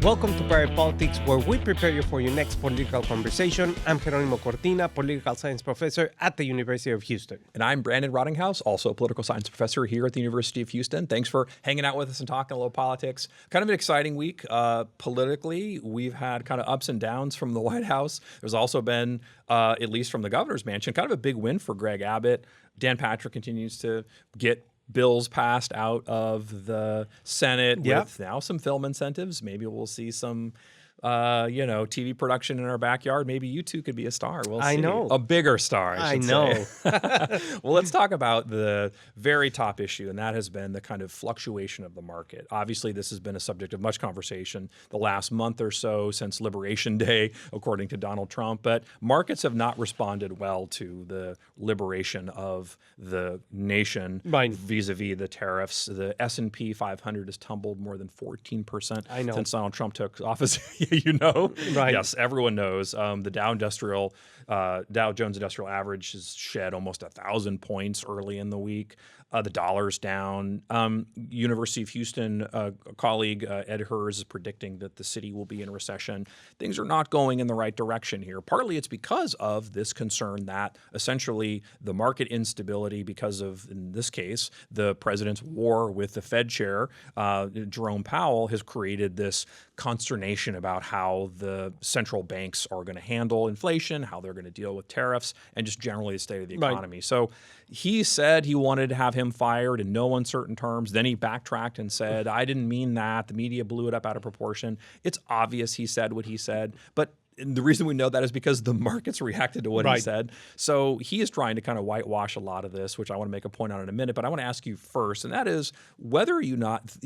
Welcome to Private Politics, where we prepare you for your next political conversation. I'm Jeronimo Cortina, political science professor at the University of Houston. And I'm Brandon Rottinghaus, also a political science professor here at the University of Houston. Thanks for hanging out with us and talking a little politics. Kind of an exciting week politically. We've had kind of ups and downs from the White House. There's also been, at least from the governor's mansion, kind of a big win for Greg Abbott. Dan Patrick continues to get bills passed out of the Senate with now some film incentives. Maybe we'll see some, TV production in our backyard. Maybe you two could be a star. We'll see. I know. A bigger star, I should say. Well, let's talk about the very top issue, and that has been the kind of fluctuation of the market. Obviously, this has been a subject of much conversation the last month or so since Liberation Day, according to Donald Trump. But markets have not responded well to the liberation of the nation vis-a-vis the tariffs. The S&P 500 has tumbled more than 14% since Donald Trump took office. Yes, everyone knows. The Dow Jones Industrial Average has shed almost 1,000 points early in the week. The dollar's down. University of Houston colleague Ed Hers is predicting that the city will be in recession. Things are not going in the right direction here. Partly it's because of this concern that essentially the market instability because of, in this case, the president's war with the Fed chair, Jerome Powell, has created this consternation about how the central banks are going to handle inflation, how they're going to deal with tariffs, and just generally the state of the economy. So he said he wanted to have him fired in no uncertain terms. Then he backtracked and said, I didn't mean that. The media blew it up out of proportion. It's obvious he said what he said, but the reason we know that is because the markets reacted to what he said. So he is trying to kind of whitewash a lot of this, which I want to make a point on in a minute. But I want to ask you first, and that is whether you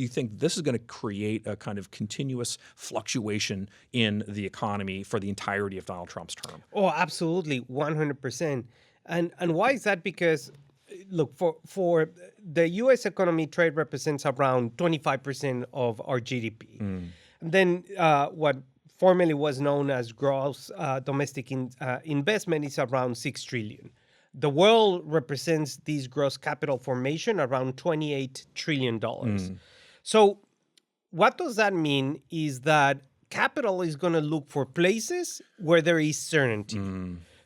think this is going to create a kind of continuous fluctuation in the economy for the entirety of Donald Trump's term. Oh, absolutely, 100%. And why is that? Because, look, for the U.S. economy, trade represents around 25% of our GDP. And then what formerly was known as gross domestic investment is around $6 trillion. The world represents this gross capital formation around $28 trillion. So what does that mean is that capital is going to look for places where there is certainty.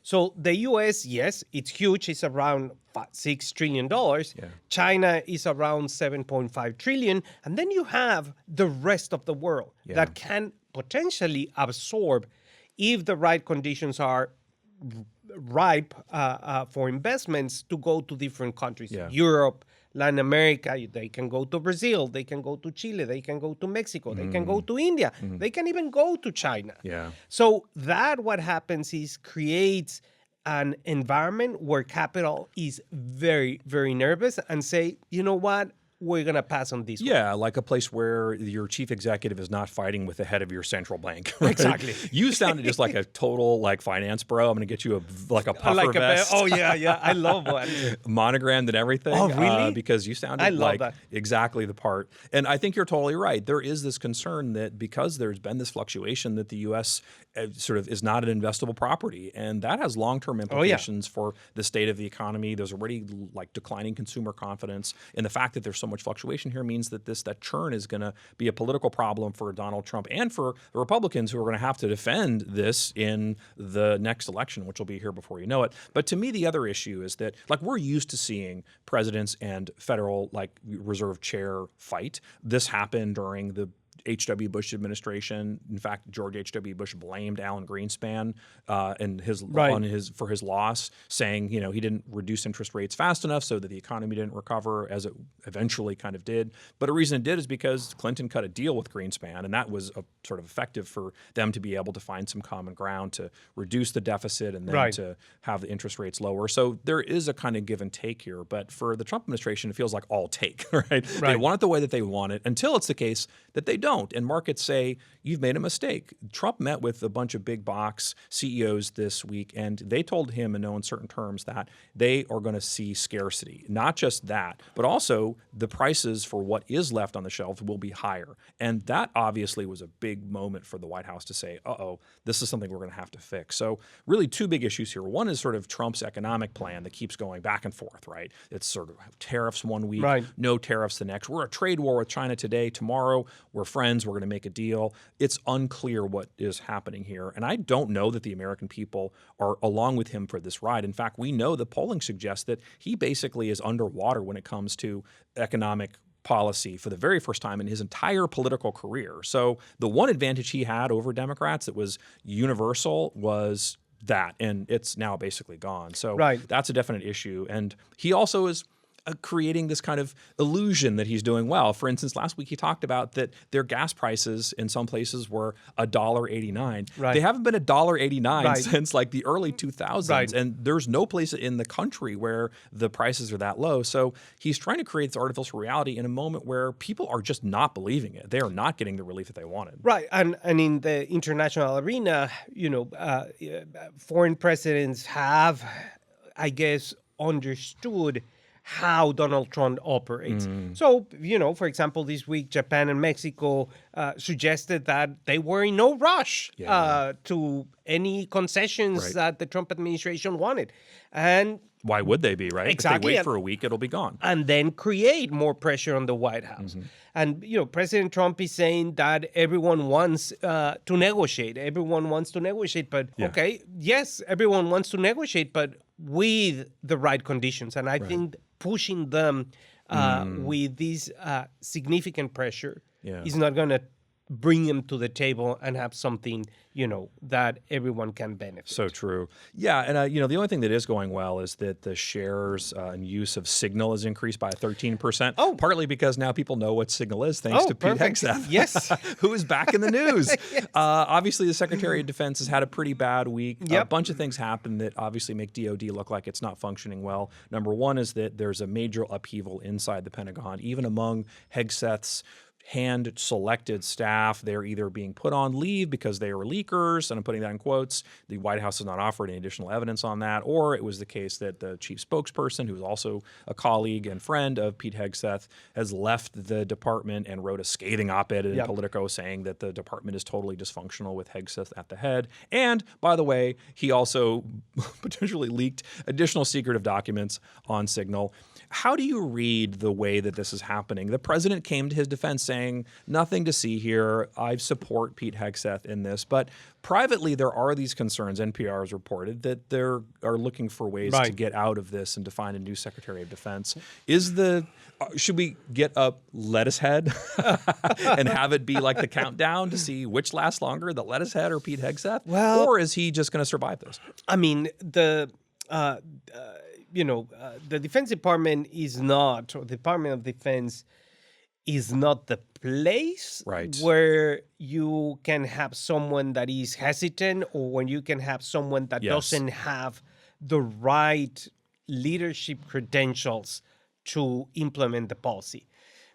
So the U.S., yes, it's huge. It's around $6 trillion. China is around $7.5 trillion. And then you have the rest of the world that can potentially absorb, if the right conditions are ripe for investments, to go to different countries. Europe, Latin America, they can go to Brazil, they can go to Chile, they can go to Mexico, they can go to India, they can even go to China. So that what happens is creates an environment where capital is very, very nervous and say, you know what? We're going to pass on this one. Like a place where your chief executive is not fighting with the head of your central bank. Right? Exactly. You sounded just like a total finance bro. I'm going to get you a puffer vest. I love one. Monogrammed and everything. Oh, really? Because you sounded like exactly the part. And I think you're totally right. There is this concern that because there's been this fluctuation that the U.S. sort of is not an investable property. And that has long-term implications for the state of the economy. There's already declining consumer confidence. And the fact that there's so much fluctuation here means that that churn is going to be a political problem for Donald Trump and for the Republicans who are going to have to defend this in the next election, which will be here before you know it. But to me, the other issue is that we're used to seeing presidents and federal Reserve Chair fight. This happened during the H.W. Bush administration. In fact, George H.W. Bush blamed Alan Greenspan for his loss, saying he didn't reduce interest rates fast enough so that the economy didn't recover as it eventually kind of did. But a reason it did is because Clinton cut a deal with Greenspan, and that was sort of effective for them to be able to find some common ground to reduce the deficit and then to have the interest rates lower. So there is a kind of give and take here. But for the Trump administration, it feels like all take, right? They want it the way that they want it until it's the case that they don't. don't. And markets say, you've made a mistake. Trump met with a bunch of big box CEOs this week, and they told him in no uncertain terms that they are going to see scarcity. Not just that, but also the prices for what is left on the shelves will be higher. And that obviously was a big moment for the White House to say, uh-oh, this is something we're going to have to fix. So really two big issues here. One is sort of Trump's economic plan that keeps going back and forth, right? It's sort of tariffs one week, no tariffs the next. We're a trade war with China today. Tomorrow, we're friends. We're going to make a deal. It's unclear what is happening here. And I don't know that the American people are along with him for this ride. In fact, we know the polling suggests that he basically is underwater when it comes to economic policy for the very first time in his entire political career. So the one advantage he had over Democrats that was universal was that, and it's now basically gone. So that's a definite issue. And he also is creating this kind of illusion that he's doing well. For instance, last week he talked about that their gas prices in some places were $1.89. They haven't been $1.89 since like the early 2000s. And there's no place in the country where the prices are that low. So he's trying to create this artificial reality in a moment where people are just not believing it. They are not getting the relief that they wanted. And in the international arena, foreign presidents have, I guess, understood how Donald Trump operates. So, for example, this week, Japan and Mexico suggested that they were in no rush to any concessions that the Trump administration wanted. And why would they be, right? Exactly. If they wait for a week, it'll be gone. And then create more pressure on the White House. And, President Trump is saying that everyone wants to negotiate. Everyone wants to negotiate. But, okay, yes, everyone wants to negotiate, but with the right conditions. And I think pushing them with this significant pressure is not going to bring them to the table and have something, that everyone can benefit. So true. Yeah. And, the only thing that is going well is that the shares and use of Signal has increased by 13%. Partly because now people know what Signal is, thanks to Pete Hegseth. Yes. Who is back in the news. Obviously, the Secretary of Defense has had a pretty bad week. A bunch of things happened that obviously make DOD look like it's not functioning well. Number one is that there's a major upheaval inside the Pentagon, even among Hegseth's hand-selected staff. They're either being put on leave because they are leakers, and I'm putting that in quotes. The White House has not offered any additional evidence on that, or it was the case that the chief spokesperson, who is also a colleague and friend of Pete Hegseth, has left the department and wrote a scathing op-ed in Politico saying that the department is totally dysfunctional with Hegseth at the head. And, by the way, he also potentially leaked additional secretive documents on Signal. How do you read the way that this is happening? The president came to his defense saying, nothing to see here. I support Pete Hegseth in this. But privately, there are these concerns. NPR has reported that they are looking for ways to get out of this and to find a new Secretary of Defense. Should we get a lettuce head and have it be like the countdown to see which lasts longer, the lettuce head or Pete Hegseth? Or is he just going to survive this? I mean, the Defense Department is not, or the Department of Defense is not the place where you can have someone that is hesitant, or when you can have someone that doesn't have the right leadership credentials to implement the policy.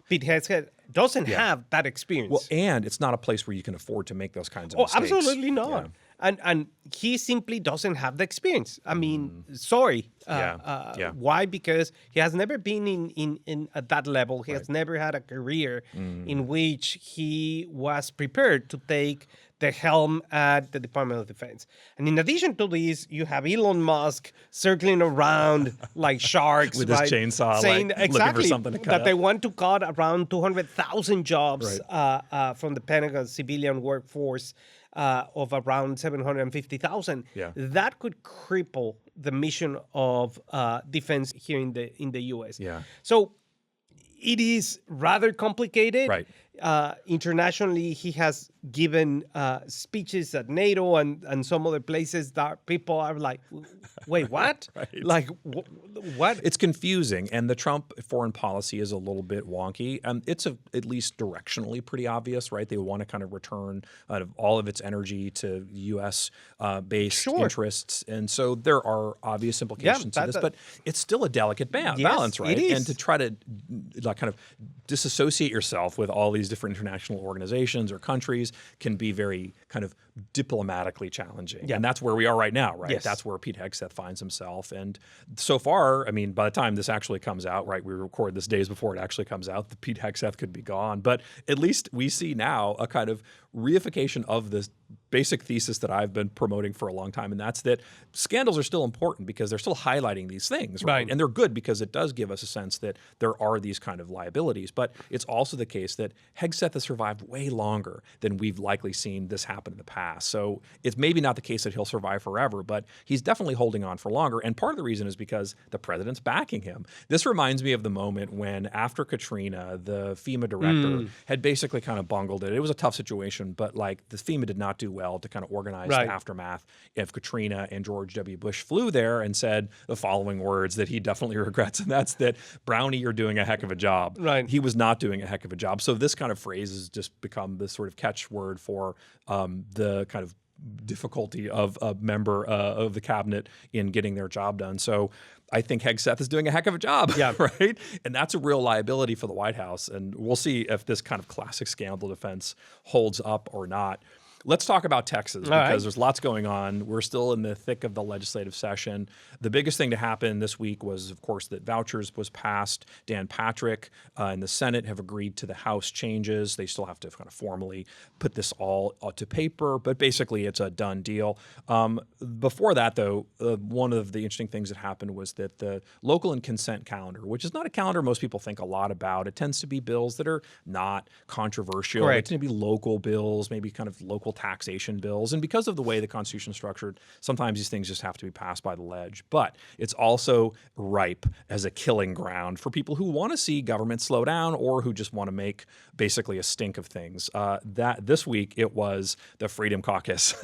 Pete Hegseth doesn't have that experience. Well, and it's not a place where you can afford to make those kinds of mistakes. Absolutely not. Yeah. And he simply doesn't have the experience. I mean, sorry. Why? Because he has never been in at that level. He has never had a career in which he was prepared to take the helm at the Department of Defense. And in addition to this, you have Elon Musk circling around like sharks. With his chainsaw, saying looking for something to cut that up. They want to cut around 200,000 jobs from the Pentagon civilian workforce of around 750,000. That could cripple the mission of defense here in the U.S. So it is rather complicated. Internationally, he has given speeches at NATO and some other places that people are like, wait, what? Like, what? It's confusing. And the Trump foreign policy is a little bit wonky. It's at least directionally pretty obvious, right? They want to kind of return out of all of its energy to U.S.-based interests. And so there are obvious implications to this. But it's still a delicate balance, right? It is. And to try to kind of disassociate yourself with all these these different international organizations or countries can be very kind of diplomatically challenging. Yeah. And that's where we are right now, right? Yes. That's where Pete Hegseth finds himself. And so far, I mean, by the time this actually comes out, right, we record this days before it actually comes out, the Pete Hegseth could be gone. But at least we see now a kind of reification of this basic thesis that I've been promoting for a long time, and that's that scandals are still important because they're still highlighting these things, right? And they're good because it does give us a sense that there are these kind of liabilities. But it's also the case that Hegseth has survived way longer than we've likely seen this happen in the past. So it's maybe not the case that he'll survive forever, but he's definitely holding on for longer. And part of the reason is because the president's backing him. This reminds me of the moment when, after Katrina, the FEMA director had basically kind of bungled it. It was a tough situation, but like the FEMA did not do well to kind of organize the aftermath of Katrina, and George W. Bush flew there and said the following words that he definitely regrets, and that's that, Brownie, you're doing a heck of a job. Right. He was not doing a heck of a job. So this kind of phrase has just become this sort of catchword for the kind of difficulty of a member of the cabinet in getting their job done. So I think Hegseth is doing a heck of a job, right? And that's a real liability for the White House. And we'll see if this kind of classic scandal defense holds up or not. Let's talk about Texas because there's lots going on. We're still in the thick of the legislative session. The biggest thing to happen this week was, of course, that vouchers was passed. Dan Patrick and the Senate have agreed to the House changes. They still have to kind of formally put this all to paper, but basically it's a done deal. Before that, though, one of the interesting things that happened was that the local and consent calendar, which is not a calendar most people think a lot about, it tends to be bills that are not controversial. They tend to be local bills, maybe kind of local taxation bills. And because of the way the Constitution is structured, sometimes these things just have to be passed by the ledge. But it's also ripe as a killing ground for people who want to see government slow down or who just want to make basically a stink of things. That this week, it was the Freedom Caucus.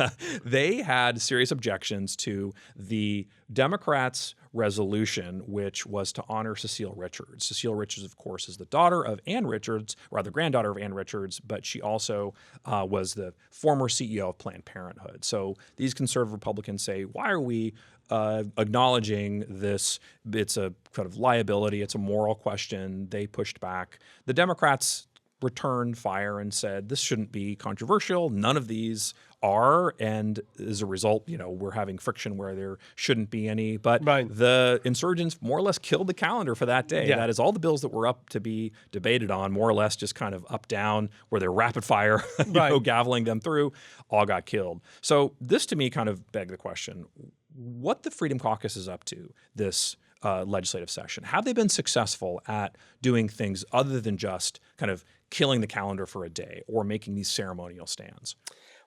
They had serious objections to the Democrats' resolution, which was to honor Cecile Richards. Cecile Richards, of course, is the daughter of Ann Richards, or rather granddaughter of Ann Richards, but she also was the former CEO of Planned Parenthood. So these conservative Republicans say, why are we acknowledging this? It's a kind of liability. It's a moral question. They pushed back. The Democrats returned fire and said, this shouldn't be controversial. None of these are, and as a result, you know, we're having friction where there shouldn't be any. But the insurgents more or less killed the calendar for that day. That is, all the bills that were up to be debated on, more or less just kind of up, down, where they're rapid fire, gaveling them through, all got killed. So this, to me, kind of begged the question, what the Freedom Caucus is up to this legislative session. Have they been successful at doing things other than just kind of killing the calendar for a day or making these ceremonial stands?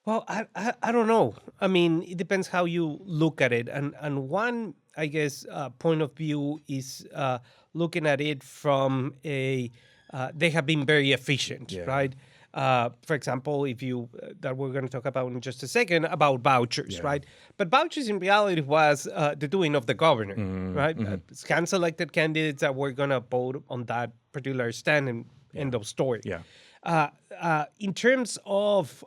Well, I don't know. I mean, it depends how you look at it. And one, I guess, point of view is looking at it from a, they have been very efficient, right? For example, if you, that we're going to talk about in just a second, about vouchers, right? But vouchers in reality was the doing of the governor, right? Hand-selected candidates that were going to vote on that particular stand and end of story. In terms of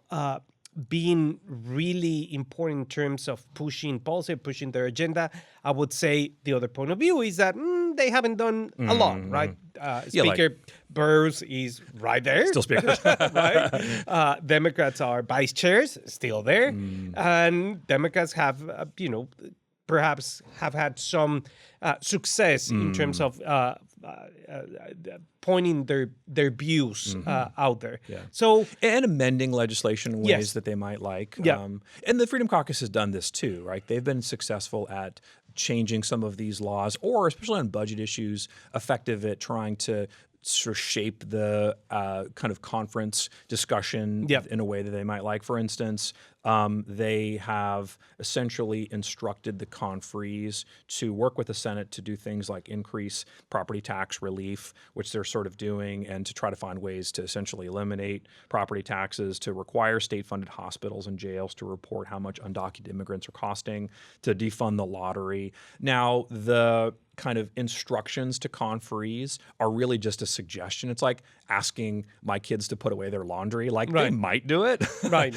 being really important in terms of pushing policy, pushing their agenda, I would say the other point of view is that they haven't done a lot, right? Speaker Burrs is right there. Still speaker. Right? Democrats are vice chairs, still there. And Democrats have, perhaps have had some success in terms of pointing their views out there. So, and amending legislation in ways that they might like. And the Freedom Caucus has done this too, right? They've been successful at changing some of these laws, or especially on budget issues, effective at trying to sort of shape the kind of conference discussion in a way that they might like. For instance, they have essentially instructed the conferees to work with the Senate to do things like increase property tax relief, which they're sort of doing, and to try to find ways to essentially eliminate property taxes, to require state-funded hospitals and jails to report how much undocumented immigrants are costing, to defund the lottery. Now, the kind of instructions to conferees are really just a suggestion. It's like asking my kids to put away their laundry. Like, they might do it,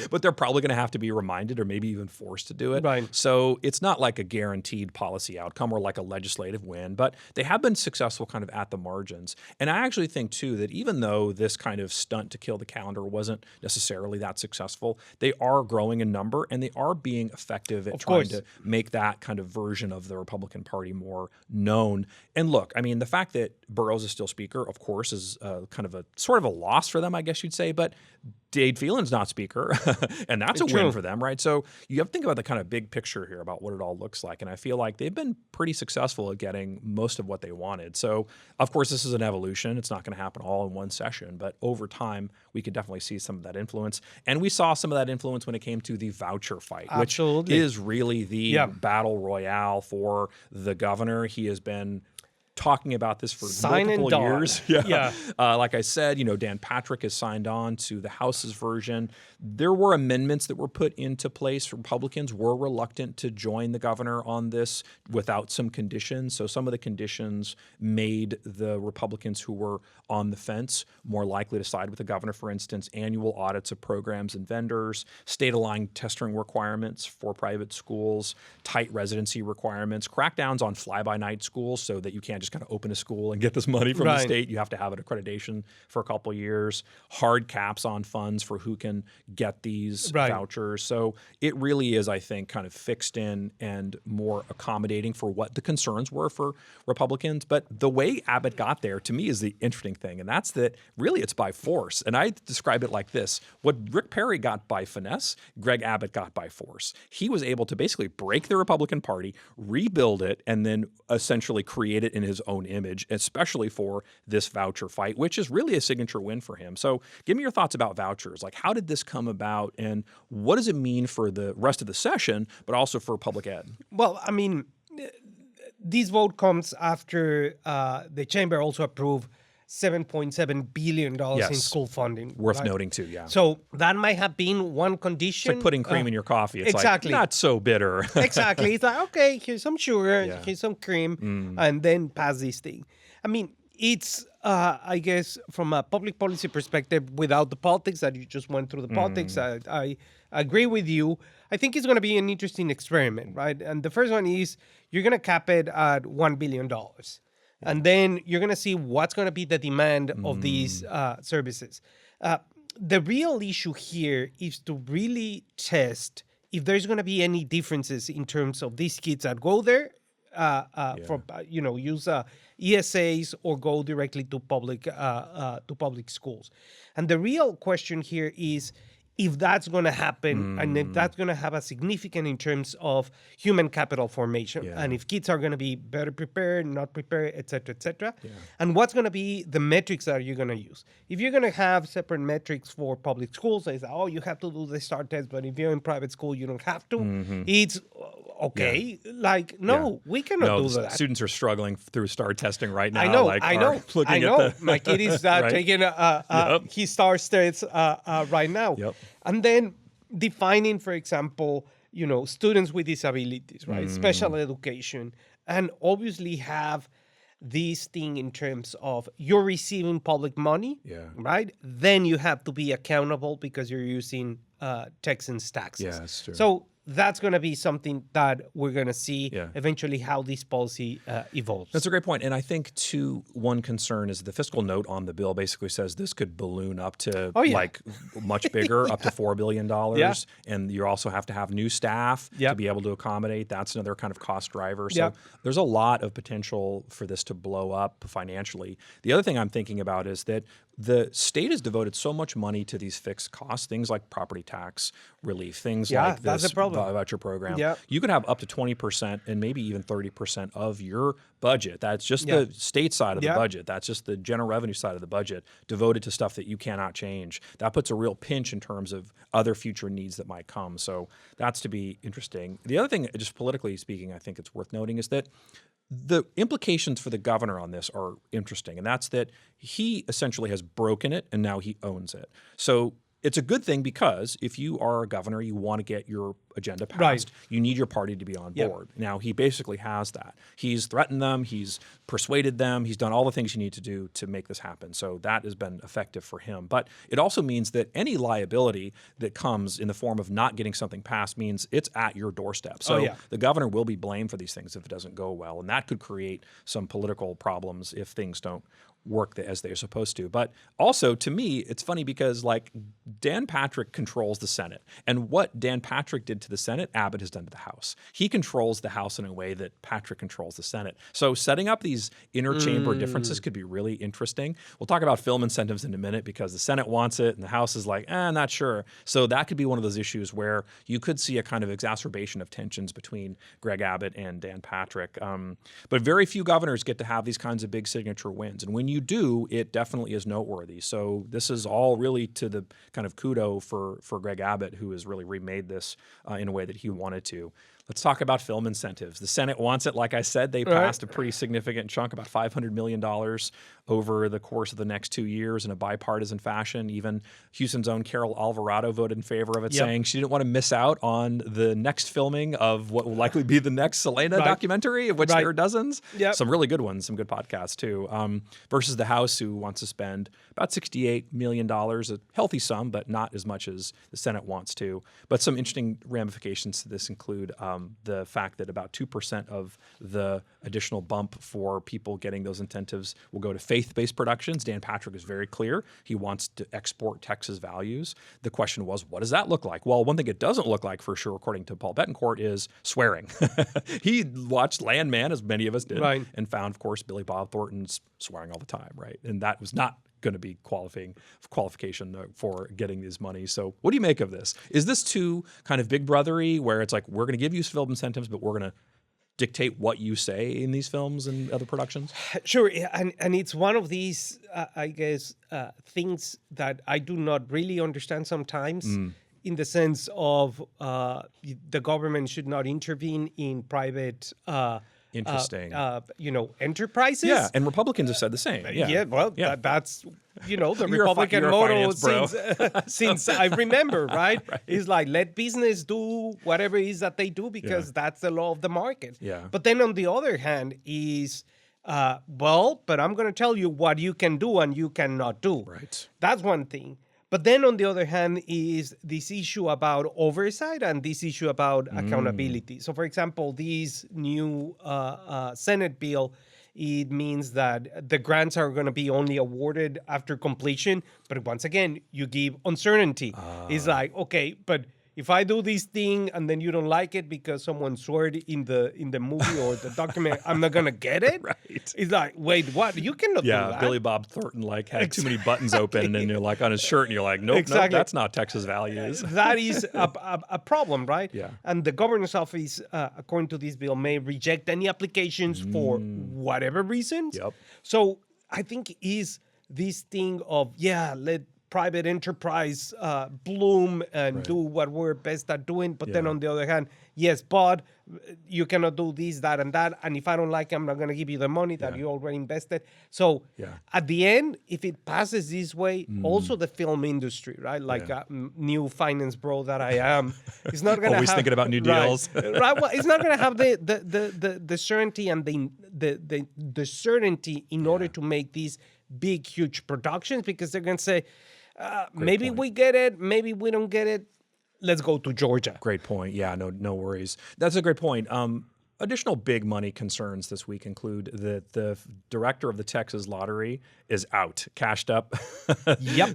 but they're probably going to have to be reminded or maybe even forced to do it. Right. So it's not like a guaranteed policy outcome or like a legislative win, but they have been successful kind of at the margins. And I actually think, too, that even though this kind of stunt to kill the calendar wasn't necessarily that successful, they are growing in number and they are being effective at trying to make that kind of version of the Republican Party more known. And look, I mean, the fact that Burrows is still Speaker, of course, is kind of a sort of a loss for them, I guess you'd say. But Dade Phelan's not Speaker, and that's a win for them, right? So you have to think about the kind of big picture here about what it all looks like. And I feel like they've been pretty successful at getting most of what they wanted. So, of course, this is an evolution. It's not going to happen all in one session. But over time, we could definitely see some of that influence. And we saw some of that influence when it came to the voucher fight, which is really the battle royale for the governor. He has been talking about this for multiple years. Like I said, Dan Patrick has signed on to the House's version. There were amendments that were put into place. Republicans were reluctant to join the governor on this without some conditions. So some of the conditions made the Republicans who were on the fence more likely to side with the governor. For instance, annual audits of programs and vendors, state-aligned testing requirements for private schools, tight residency requirements, crackdowns on fly-by-night schools so that you can't just kind of open a school and get this money from the state. You have to have an accreditation for a couple of years, hard caps on funds for who can get these vouchers. So it really is, I think, kind of fixed in and more accommodating for what the concerns were for Republicans. But the way Abbott got there, to me, is the interesting thing, and that's that really it's by force. And I describe it like this. What Rick Perry got by finesse, Greg Abbott got by force. He was able to basically break the Republican Party, rebuild it, and then essentially create it in his own image, especially for this voucher fight, which is really a signature win for him. So give me your thoughts about vouchers. Like, how did this come about, and what does it mean for the rest of the session, but also for public ed? Well, I mean, this vote comes after the chamber also approved $7.7 billion in school funding. Worth noting too, So that might have been one condition. It's like putting cream in your coffee. It's like not so bitter. Exactly. It's like, okay, here's some sugar, here's some cream, and then pass this thing. I mean, it's, I guess, from a public policy perspective, without the politics that you just went through the politics, I agree with you. I think it's going to be an interesting experiment, right? And the first one is you're going to cap it at $1 billion. And then you're going to see what's going to be the demand of these services. The real issue here is to really test if there's going to be any differences in terms of these kids that go there for use ESAs or go directly to public schools. And the real question here is if that's going to happen and if that's going to have a significant in terms of human capital formation and if kids are going to be better prepared, not prepared, et cetera, and what's going to be the metrics that you're going to use. If you're going to have separate metrics for public schools, it's like, you have to do the STAR test, but if you're in private school, you don't have to. It's okay. Like, no, we cannot do that. Students are struggling through STAR testing right now. I know. My kid is taking his STAR tests right now. And then defining, for example, students with disabilities, right? Special education, and obviously have this thing in terms of you're receiving public money, right? Then you have to be accountable because you're using Texans taxes. Yeah, that's true. So that's going to be something that we're going to see eventually how this policy evolves. That's a great point. And I think, too, one concern is the fiscal note on the bill basically says this could balloon up to like much bigger, up to $4 billion. And you also have to have new staff to be able to accommodate. That's another kind of cost driver. So there's a lot of potential for this to blow up financially. The other thing I'm thinking about is that the state has devoted so much money to these fixed costs, things like property tax relief, things like this voucher program. You could have up to 20% and maybe even 30% of your budget. That's just the state side of the budget. That's just the general revenue side of the budget devoted to stuff that you cannot change. That puts a real pinch in terms of other future needs that might come. So that's to be interesting. The other thing, just politically speaking, I think it's worth noting is that the implications for the governor on this are interesting, and that's that he essentially has broken it and now he owns it. So it's a good thing because if you are a governor, you want to get your agenda passed. Right. You need your party to be on board. Now, he basically has that. He's threatened them. He's persuaded them. He's done all the things you need to do to make this happen. So that has been effective for him. But it also means that any liability that comes in the form of not getting something passed means it's at your doorstep. So the governor will be blamed for these things if it doesn't go well. And that could create some political problems if things don't work as they're supposed to. But also, to me, it's funny because like Dan Patrick controls the Senate. And what Dan Patrick did to the Senate, Abbott has done to the House. He controls the House in a way that Patrick controls the Senate. So setting up these interchamber differences could be really interesting. We'll talk about film incentives in a minute because the Senate wants it and the House is like, not sure. So that could be one of those issues where you could see a kind of exacerbation of tensions between Greg Abbott and Dan Patrick. But very few governors get to have these kinds of big signature wins. And when you do, it definitely is noteworthy. So this is all really to the kind of kudo for Greg Abbott, who has really remade this in a way that he wanted to. Let's talk about film incentives. The Senate wants it. Like I said, they passed a pretty significant chunk, about $500 million over the course of the next 2 years in a bipartisan fashion. Even Houston's own Carol Alvarado voted in favor of it, saying she didn't want to miss out on the next filming of what will likely be the next Selena documentary, of which there are dozens. Some really good ones, some good podcasts too. Versus the House, who wants to spend about $68 million, a healthy sum, but not as much as the Senate wants to. But some interesting ramifications to this include the fact that about 2% of the additional bump for people getting those incentives will go to faith-based productions. Dan Patrick is very clear. He wants to export Texas values. The question was, what does that look like? Well, one thing it doesn't look like for sure, according to Paul Betancourt, is swearing. He watched Landman, as many of us did, and found, of course, Billy Bob Thornton's swearing all the time, right? And that was not going to be qualification for getting these money. So what do you make of this? Is this too kind of big brothery where it's like, we're going to give you film incentives, but we're going to dictate what you say in these films and other productions? Sure. And it's one of these, I guess, things that I do not really understand sometimes in the sense of the government should not intervene in private Interesting. Enterprises. Yeah, and Republicans have said the same. That's the You're Republican a motto finance since I remember, right? It's like, let business do whatever it is that they do because that's the law of the market. Yeah. But then on the other hand is, but I'm going to tell you what you can do and you cannot do. Right. That's one thing. But then on the other hand is this issue about oversight and this issue about accountability. So, for example, this new Senate bill, it means that the grants are going to be only awarded after completion. But once again, you give uncertainty. It's like, okay, but if I do this thing and then you don't like it because someone swore it in the movie or the document, I'm not gonna get it. Right. It's like, wait, what? You cannot do that. Billy Bob Thornton had too many buttons open, and you're like on his shirt, and you're like, nope, that's not Texas values. That is a problem, right? Yeah. And the governor's office, according to this bill, may reject any applications for whatever reasons. Yep. So I think is this thing of let private enterprise bloom and do what we're best at doing. But then on the other hand, yes, but you cannot do this, that, and that. And if I don't like it, I'm not going to give you the money that you already invested. So at the end, if it passes this way, also the film industry, right? Like a new finance bro that I am, it's not going to always thinking about new deals. Right. Well, it's not going to have the certainty and the certainty in order to make these big, huge productions because they're going to say, maybe we get it, maybe we don't get it. Let's go to Georgia. Great point. Yeah, no worries. That's a great point. Additional big money concerns this week include that the director of the Texas Lottery is out, cashed up.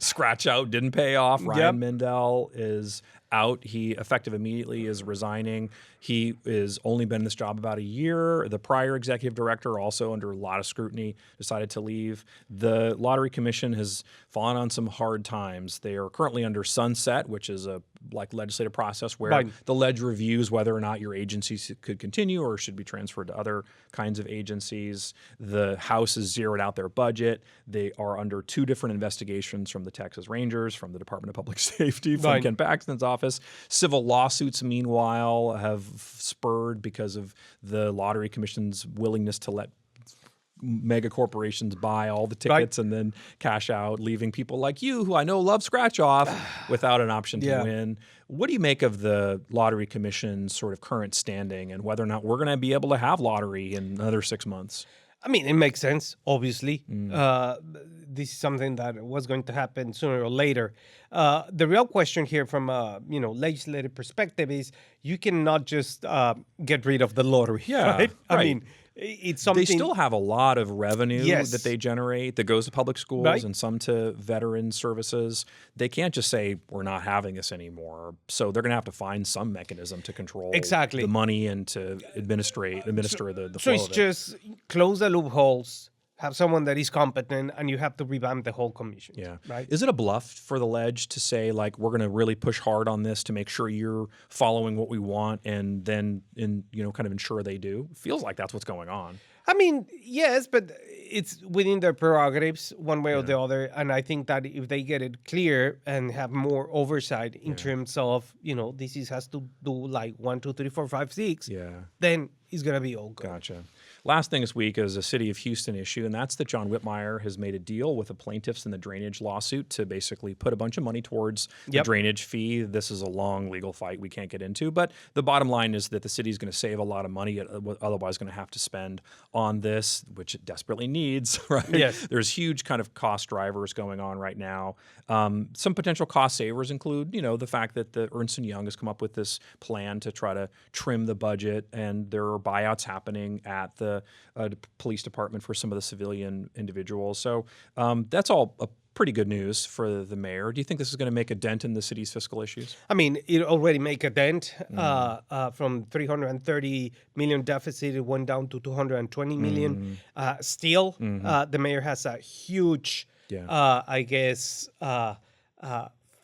Scratch out, didn't pay off. Ryan Mendel is out. He, effective immediately, is resigning. He has only been in this job about a year. The prior executive director, also under a lot of scrutiny, decided to leave. The Lottery Commission has fallen on some hard times. They are currently under sunset, which is a legislative process where the ledge reviews whether or not your agencies could continue or should be transferred to other kinds of agencies. The House has zeroed out their budget. They are under 2 different investigations from the Texas Rangers, from the Department of Public Safety, from Ken Paxton's office. Civil lawsuits, meanwhile, have spurred because of the Lottery Commission's willingness to let mega corporations buy all the tickets and then cash out, leaving people like you, who I know love scratch off, without an option to win. What do you make of the Lottery Commission's sort of current standing and whether or not we're going to be able to have lottery in another 6 months? I mean, it makes sense, obviously. This is something that was going to happen sooner or later. The real question here from a legislative perspective is you cannot just get rid of the lottery, right? I mean, it's something... They still have a lot of revenue that they generate that goes to public schools and some to veteran services. They can't just say, we're not having this anymore. So they're going to have to find some mechanism to control the money and to administer the flow So it's just close the loopholes, have someone that is competent, and you have to revamp the whole commission. Yeah. Right? Is it a bluff for the ledge to say, like, we're going to really push hard on this to make sure you're following what we want and then, kind of ensure they do? It feels like that's what's going on. I mean, yes, but it's within their prerogatives one way or the other. And I think that if they get it clear and have more oversight in terms of, this has to do like 1, 2, 3, 4, 5, 6, then it's going to be all good. Gotcha. Last thing this week is a City of Houston issue, and that's that John Whitmire has made a deal with the plaintiffs in the drainage lawsuit to basically put a bunch of money towards the drainage fee. This is a long legal fight we can't get into, but the bottom line is that the city is going to save a lot of money it otherwise going to have to spend on this, which it desperately needs, right? Yes. There's huge kind of cost drivers going on right now. Some potential cost savers include, the fact that the Ernst & Young has come up with this plan to try to trim the budget, and there are buyouts happening at the police department for some of the civilian individuals. So that's all a pretty good news for the mayor. Do you think this is going to make a dent in the city's fiscal issues? I mean, it already make a dent. From 330 million deficit, it went down to 220 million. Still, the mayor has a huge,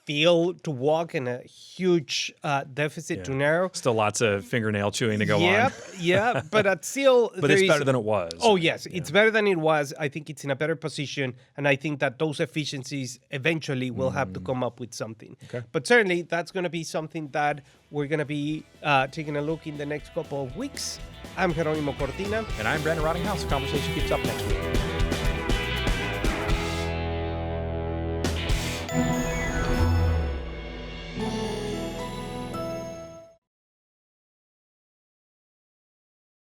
field to walk and a huge deficit to narrow. Still lots of fingernail chewing to go on. Yeah, but still... But it's better than it was. Oh, yes, it's better than it was. I think it's in a better position, and I think that those efficiencies eventually will have to come up with something. Okay. But certainly, that's going to be something that we're going to be taking a look in the next couple of weeks. I'm Jeronimo Cortina. And I'm Brandon Rottinghaus. The conversation keeps up next week.